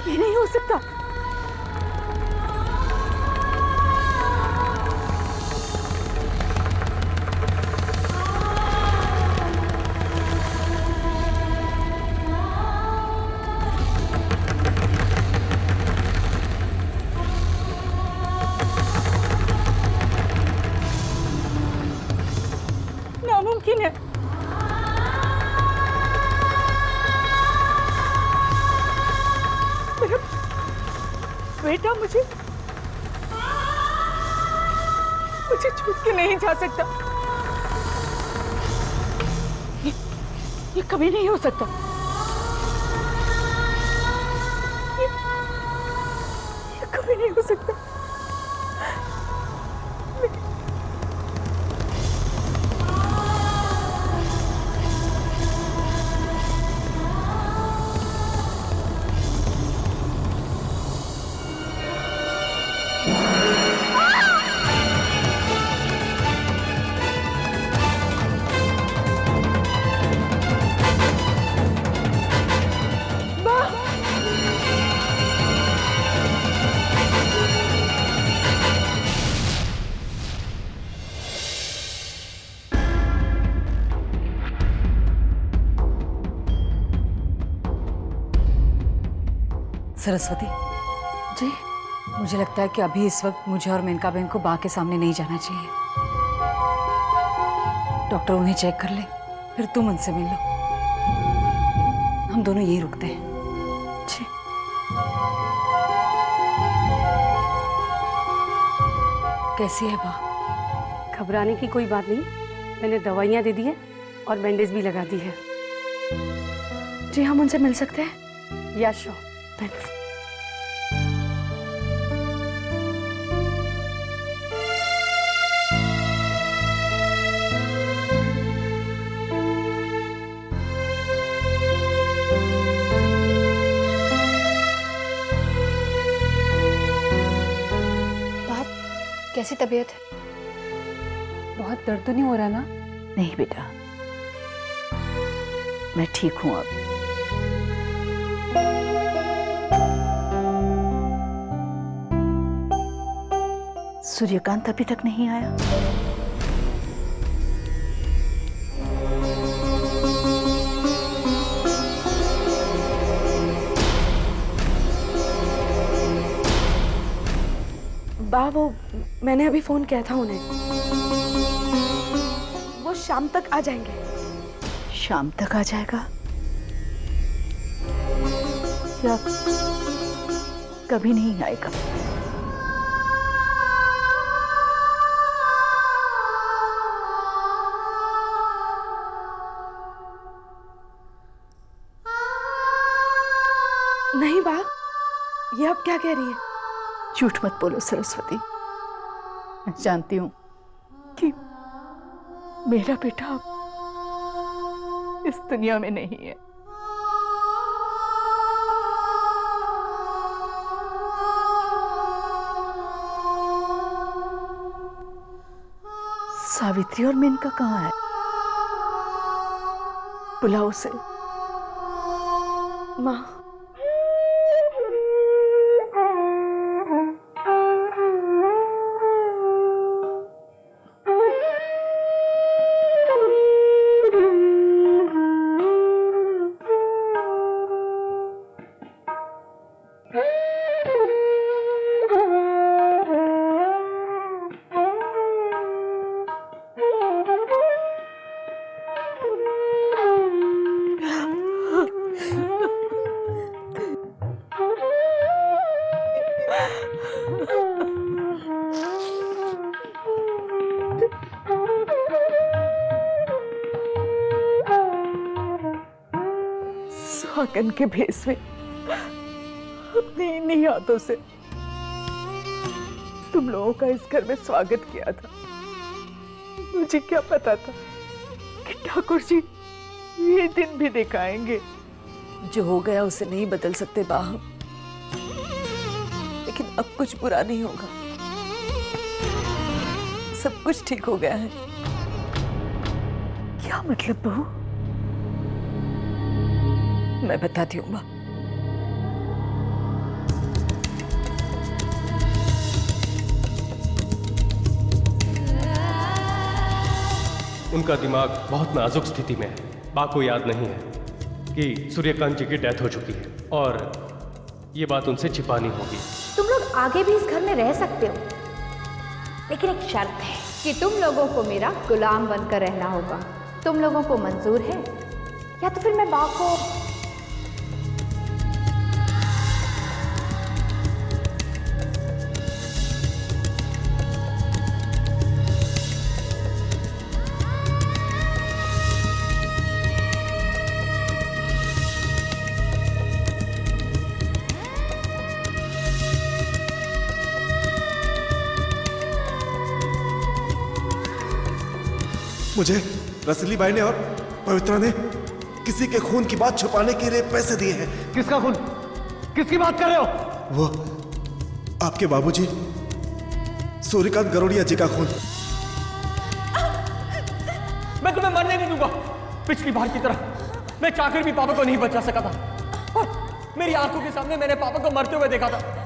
ये नहीं हो सकता। नामुमकिन है। मेरा बेटा मुझे छोड़ के नहीं जा सकता। ये कभी नहीं हो सकता। ये कभी नहीं हो सकता। सरस्वती जी, मुझे लगता है कि अभी इस वक्त मुझे और मेनका बहन को बा के सामने नहीं जाना चाहिए। डॉक्टर उन्हें चेक कर ले, फिर तुम उनसे मिल लो। हम दोनों यहीं रुकते हैं। जी। कैसी है बा? घबराने की कोई बात नहीं, मैंने दवाइयाँ दे दी हैं और बैंडेज भी लगा दी है। जी, हम उनसे मिल सकते हैं? या श्योर। थैंक्स। कैसी तबीयत है? बहुत दर्द तो नहीं हो रहा ना? नहीं बेटा, मैं ठीक हूं अब। सूर्यकांत अभी तक नहीं आया? बा, वो मैंने अभी फोन किया था उन्हें, वो शाम तक आ जाएंगे। शाम तक आ जाएगा या कभी नहीं आएगा? नहीं बा, ये आप क्या कह रही हैं? झूठ मत बोलो सरस्वती। मैं जानती हूं कि मेरा बेटा अब इस दुनिया में नहीं है। सावित्री और मेनका कहाँ है? बुलाओ उसे। माँ, सुहागन के भेस में अपनी इन्हीं हाथों से तुम लोगों का इस घर में स्वागत किया था। मुझे क्या पता था कि ठाकुर जी ये दिन भी दिखाएंगे। जो हो गया उसे नहीं बदल सकते बा हम, लेकिन अब कुछ बुरा नहीं होगा। सब कुछ ठीक हो गया है। क्या मतलब बहू? मैं बताती हूँ माँ। उनका दिमाग बहुत नाजुक स्थिति में है। माँ को याद नहीं है कि सूर्यकांत जी की डेथ हो चुकी है और ये बात उनसे छिपानी होगी। तुम लोग आगे भी इस घर में रह सकते हो, लेकिन एक शर्त है कि तुम लोगों को मेरा गुलाम बनकर रहना होगा। तुम लोगों को मंजूर है? या तो फिर मैं बा को मुझे रसीली बाई ने और पवित्रा ने किसी के खून की बात छुपाने के लिए पैसे दिए हैं। किसका खून? किसकी बात कर रहे हो? वो आपके बाबूजी सूर्यकांत गरोड़िया जी का खून। मैं तुम्हें मरने नहीं दूंगा। पिछली बार की तरह मैं चाकर भी पापा को नहीं बचा सका था और मेरी आंखों के सामने मैंने पापा को मरते हुए देखा था।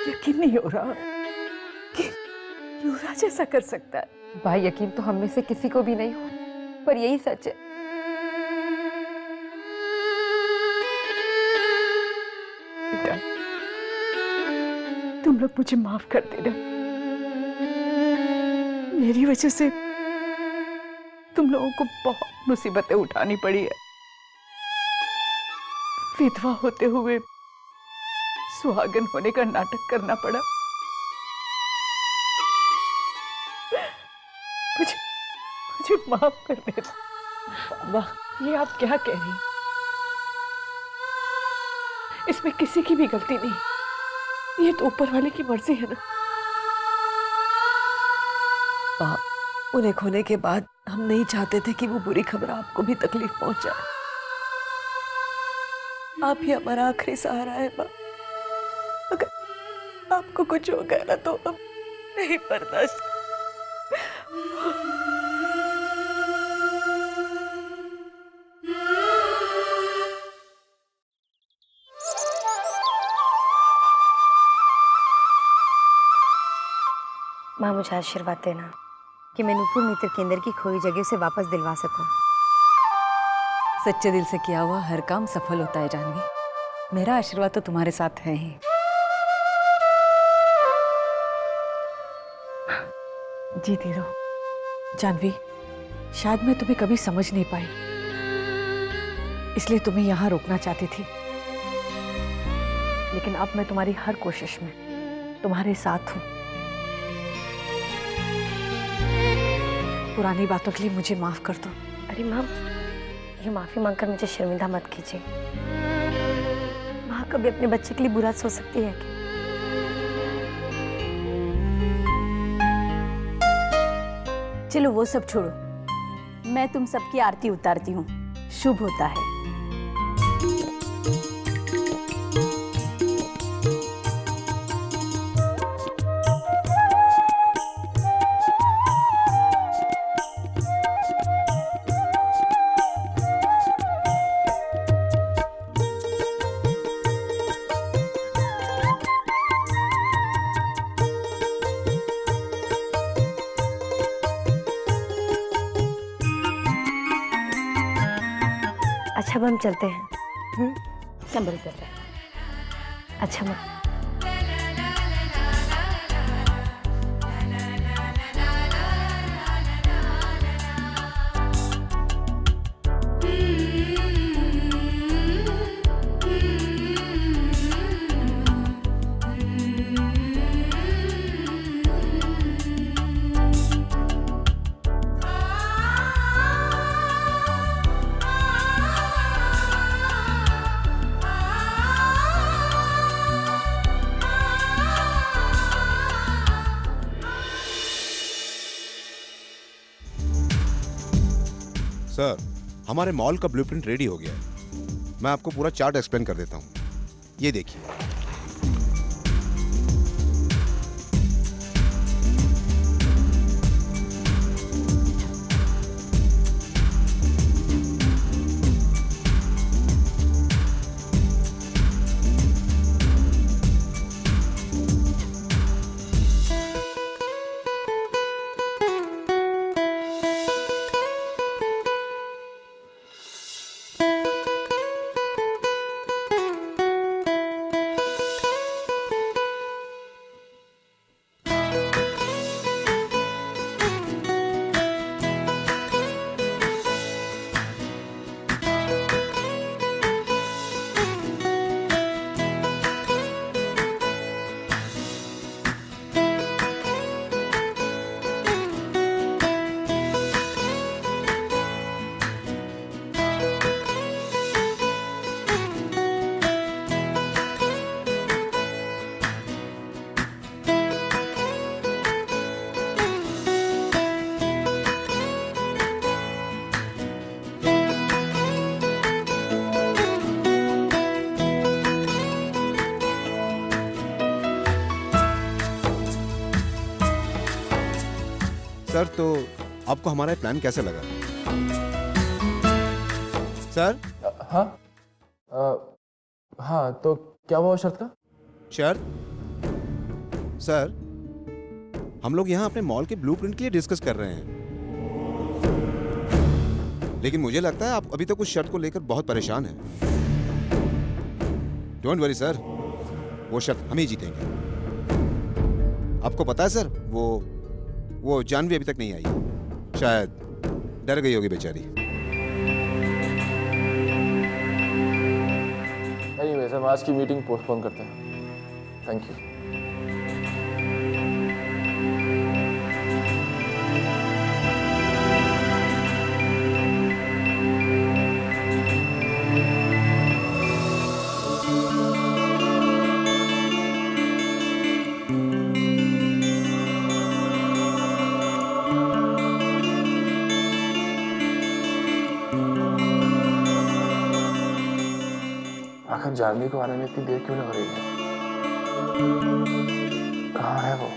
यकीन नहीं हो रहा कि युवराज ऐसा कर सकता है। भाई यकीन तो हम में से किसी को भी नहीं हो, पर यही सच है। बेटा, तुम लोग मुझे माफ कर देना। मेरी वजह से तुम लोगों को बहुत मुसीबतें उठानी पड़ी है। विधवा होते हुए सुहागन होने का नाटक करना पड़ा। मुझे माफ कर देना। वाह, ये आप क्या कह रही हैं? इसमें किसी की भी गलती नहीं, ये तो ऊपर वाले की मर्जी है ना। उन्हें खोने के बाद हम नहीं चाहते थे कि वो बुरी खबर आपको भी तकलीफ पहुंचाए। आप ही हमारा आखिरी सहारा है माँ। अगर आपको कुछ हो गया ना तो हम नहीं बर्दाश्त। माँ, मुझे आशीर्वाद देना कि मैं नूपुर मित्र केंद्र की खोई जगह से वापस दिलवा सकूं। सच्चे दिल से किया हुआ हर काम सफल होता है जानवी। मेरा आशीर्वाद तो तुम्हारे साथ है ही। जीती रहो जानवी। शायद मैं तुम्हें कभी समझ नहीं पाई, इसलिए तुम्हें यहां रोकना चाहती थी, लेकिन अब मैं तुम्हारी हर कोशिश में तुम्हारे साथ हूं। पुरानी बातों के लिए मुझे माफ कर दो। अरे माँ, ये माफी मांगकर मुझे शर्मिंदा मत कीजिए। माँ कभी अपने बच्चे के लिए बुरा सोच सकती है क्या? चलो वो सब छोड़ो, मैं तुम सबकी आरती उतारती हूँ। शुभ होता है। अच्छा, अब हम चलते हैं। संभल कर रहे। अच्छा माँ। सर, हमारे मॉल का ब्लूप्रिंट रेडी हो गया है। मैं आपको पूरा चार्ट एक्सप्लेन कर देता हूँ। ये देखिए। सर तो आपको हमारा ये प्लान कैसे लगा? सर? हाँ हाँ, तो क्या हुआ शर्त का? शर्त? सर, हम लोग यहाँ अपने मॉल के ब्लूप्रिंट के लिए डिस्कस कर रहे हैं, लेकिन मुझे लगता है आप अभी तक उस शर्त को लेकर बहुत परेशान हैं। डोंट वरी सर, वो शर्त हम ही जीतेंगे। आपको पता है सर, वो जानवी अभी तक नहीं आई, शायद डर गई होगी बेचारी। एनीवेज, हम आज की मीटिंग पोस्टपोन करते हैं। Thank you. आखिर जानवी को आने में इतनी देर क्यों लग रही है? कहाँ है वो?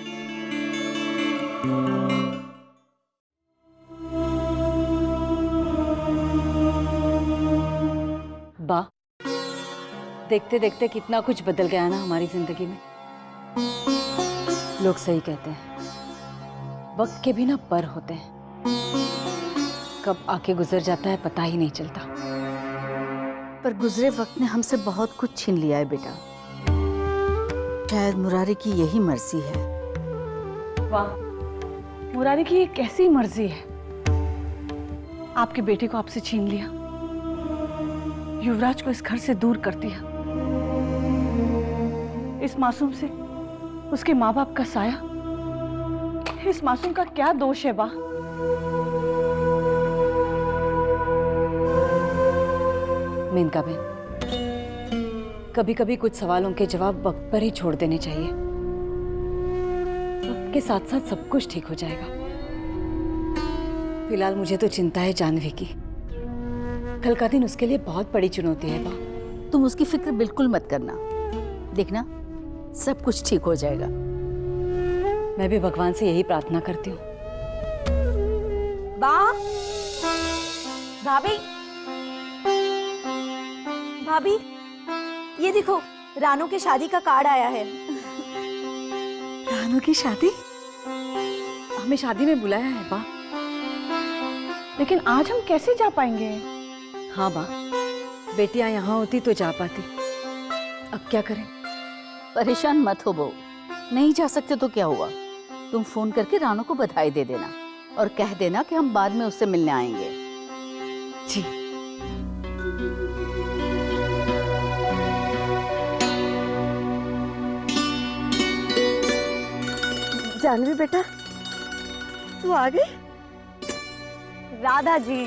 बा, देखते देखते कितना कुछ बदल गया ना हमारी जिंदगी में। लोग सही कहते हैं, वक्त के भी ना पर होते हैं, कब आके गुजर जाता है पता ही नहीं चलता। पर गुजरे वक्त ने हमसे बहुत कुछ छीन लिया है बेटा। शायद मुरारी की यही मर्जी है। वाह, मुरारी की ये कैसी मर्जी है? आपके बेटे को आपसे छीन लिया, युवराज को इस घर से दूर कर दिया, इस मासूम से उसके माँ बाप का साया। इस मासूम का क्या दोष है बा? मेनका बहन, कभी कभी कुछ सवालों के जवाब वक्त पर ही छोड़ देने चाहिए। वक्त के साथ साथ सब कुछ ठीक हो जाएगा। फिलहाल मुझे तो चिंता है जानवी की। कल का दिन उसके लिए बहुत बड़ी चुनौती है बा। तुम उसकी फिक्र बिल्कुल मत करना, देखना सब कुछ ठीक हो जाएगा। मैं भी भगवान से यही प्रार्थना करती हूँ। बा, भाभी, भाभी, ये देखो, रानू की शादी का कार्ड आया है। रानू की शादी? हमें शादी में बुलाया है बा। लेकिन आज हम कैसे जा पाएंगे? हाँ बा, बेटियां यहाँ होती तो जा पाती, अब क्या करें? परेशान मत हो बहू, नहीं जा सकते तो क्या हुआ? तुम फोन करके रानू को बधाई दे देना और कह देना कि हम बाद में उससे मिलने आएंगे। जी। जानवी बेटा, तू आ गई? राधा जी,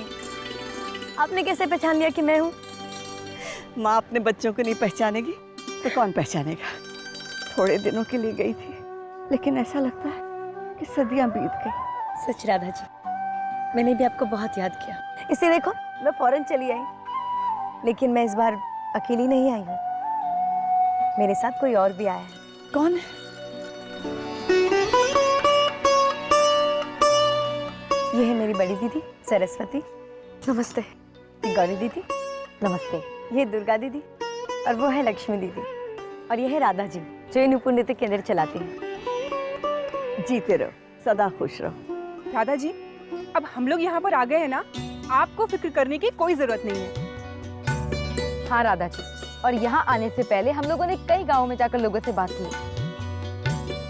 आपने कैसे पहचान लिया कि मैं हूँ? माँ अपने बच्चों को नहीं पहचानेगी तो कौन पहचानेगा? थोड़े दिनों के लिए गई थी, लेकिन ऐसा लगता है कि सदियां बीत गई। सच राधा जी, मैंने भी आपको बहुत याद किया। इसे देखो, मैं फौरन चली आई। लेकिन मैं इस बार अकेली नहीं आई हूँ, मेरे साथ कोई और भी आया है। कौन है? ये है मेरी बड़ी दीदी सरस्वती। नमस्ते। गौरी दीदी नमस्ते। ये दुर्गा दीदी और वो है लक्ष्मी दीदी, और ये है राधा जी जो नुपुर नृत्य केंद्र चलाती हैं। जीते रहो, सदा खुश रहो। राधा जी, अब हम लोग यहाँ पर आ गए हैं ना, आपको फिक्र करने की कोई जरूरत नहीं है। हाँ राधा जी, और यहाँ आने से पहले हम लोगों ने कई गाँवों में जाकर लोगों से बात की।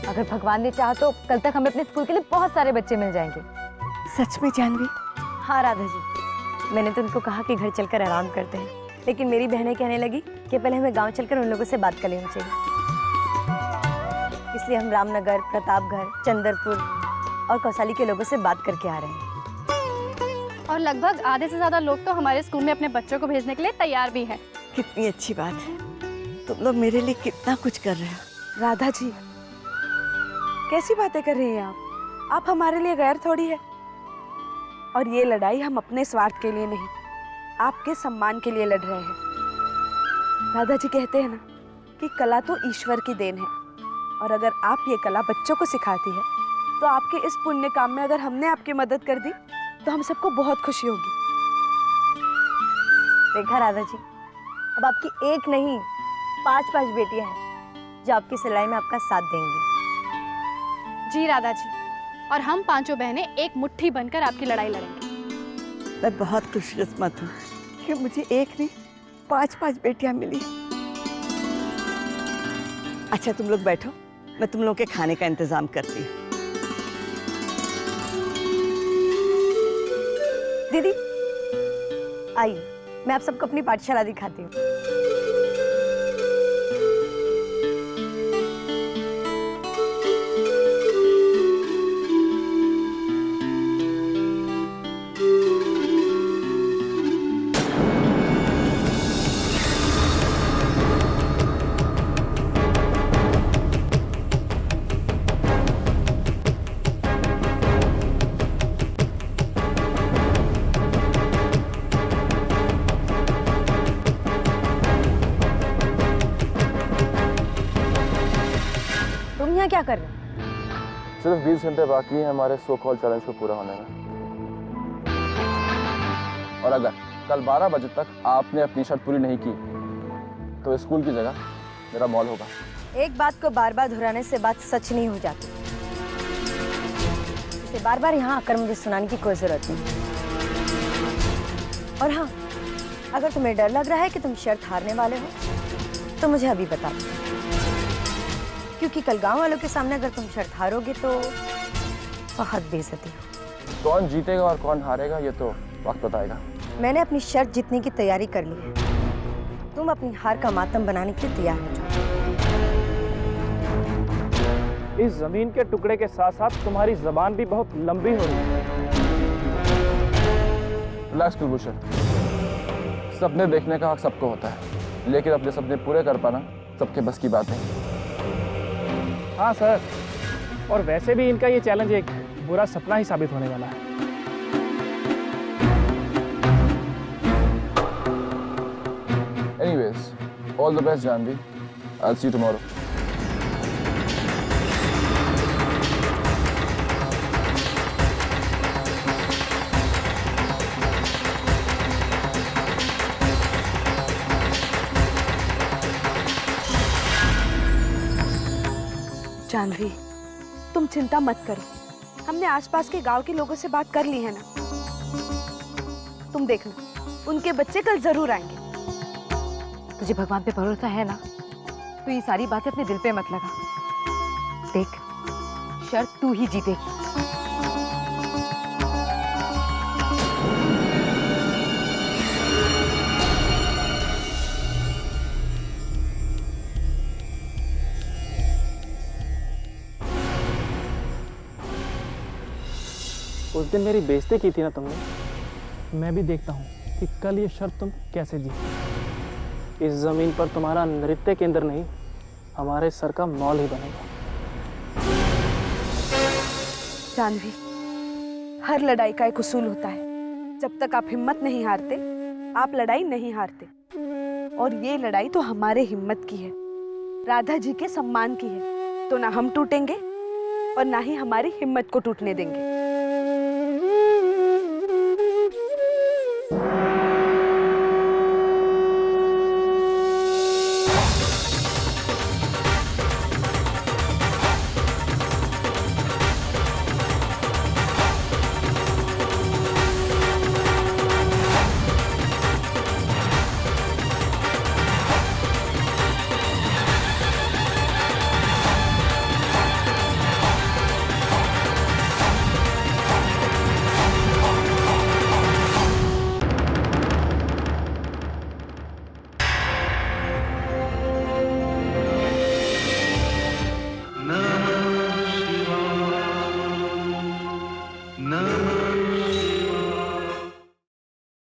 अगर भगवान ने चाहा तो कल तक हमें अपने स्कूल के लिए बहुत सारे बच्चे मिल जाएंगे। सच में जानवी? हाँ राधा जी, मैंने तो उनको कहा कि घर चलकर आराम करते हैं, लेकिन मेरी बहनें कहने लगी कि पहले हमें गांव चलकर उन लोगों से बात कर लेनी चाहिए। इसलिए हम रामनगर, प्रतापगढ़, चंदरपुर और कौसाली के लोगों से बात करके आ रहे हैं। और लगभग आधे से ज्यादा लोग तो हमारे स्कूल में अपने बच्चों को भेजने के लिए तैयार भी हैं। कितनी अच्छी बात है, तुम लोग मेरे लिए कितना कुछ कर रहे हो। राधा जी, कैसी बातें कर रही हैं आप हमारे लिए गैर थोड़ी है। और ये लड़ाई हम अपने स्वार्थ के लिए नहीं, आपके सम्मान के लिए लड़ रहे हैं। राधा जी कहते हैं ना कि कला तो ईश्वर की देन है, और अगर आप ये कला बच्चों को सिखाती है तो आपके इस पुण्य काम में अगर हमने आपकी मदद कर दी तो हम सबको बहुत खुशी होगी। देखा राधा जी, अब आपकी एक नहीं 5-5 बेटियां हैं जो आपकी सिलाई में आपका साथ देंगी। जी राधा जी, और हम 5 बहनें एक मुट्ठी बनकर आपकी लड़ाई लड़ेंगे। मैं बहुत खुशकिस्मत हूँ कि मुझे एक नहीं 5-5 बेटियां मिली। अच्छा तुम लोग बैठो, मैं तुम लोगों के खाने का इंतजाम करती हूँ। दीदी आइए, मैं आप सबको अपनी पाठशाला दिखाती हूँ। तुम यहाँ क्या कर रहे हो? सिर्फ 20 घंटे बाकी हैं हमारे सो कॉल चैलेंज को पूरा होने में, और अगर कल 12 बजे तक आपने अपनी शर्त पूरी नहीं की तो स्कूल की जगह मेरा मॉल होगा। एक बात को बार बार दोहराने से बात सच नहीं हो जाती। इसे बार बार यहाँ आकर मुझे सुनाने की कोई जरूरत नहीं। और हाँ, अगर तुम्हें डर लग रहा है कि तुम शर्त हारने वाले हो तो मुझे अभी बता दो, क्योंकि कल गांव वालों के सामने अगर तुम शर्त हारोगे तो बहुत बेइज्जती हो। कौन जीतेगा और कौन हारेगा ये तो वक्त बताएगा। मैंने अपनी शर्त जीतने की तैयारी कर ली है, तुम अपनी हार का मातम बनाने के लिए तैयार हो जाओ। इस जमीन के टुकड़े के साथ साथ तुम्हारी जबान भी बहुत लंबी हो रही है। रिलैक्स कुलभूषण, सपने देखने का हक सबको होता है, लेकिन अपने सपने पूरे कर पाना सबके बस की बात है। हाँ सर, और वैसे भी इनका ये चैलेंज एक बुरा सपना ही साबित होने वाला है। Anyways, all the best, Janvi. I'll see you tomorrow. Janvi, तुम चिंता मत करो, हमने आसपास के गांव के लोगों से बात कर ली है ना। तुम देखना, उनके बच्चे कल जरूर आएंगे। तुझे भगवान पे भरोसा है ना, तो ये सारी बातें अपने दिल पे मत लगा। देख, शर्त तू ही जीतेगी। उस दिन मेरी बेइज्जती की थी ना तुमने, मैं भी देखता हूँ कि कल ये शर्त तुम कैसे जीती। इस जमीन पर तुम्हारा नृत्य केंद्र नहीं, हमारे सर का मॉल ही बनेगा। जानवी, हर लड़ाई का एक उसूल होता है। जब तक आप हिम्मत नहीं हारते, आप लड़ाई नहीं हारते। और ये लड़ाई तो हमारे हिम्मत की है, राधा जी के सम्मान की है। तो ना हम टूटेंगे और ना ही हमारी हिम्मत को टूटने देंगे।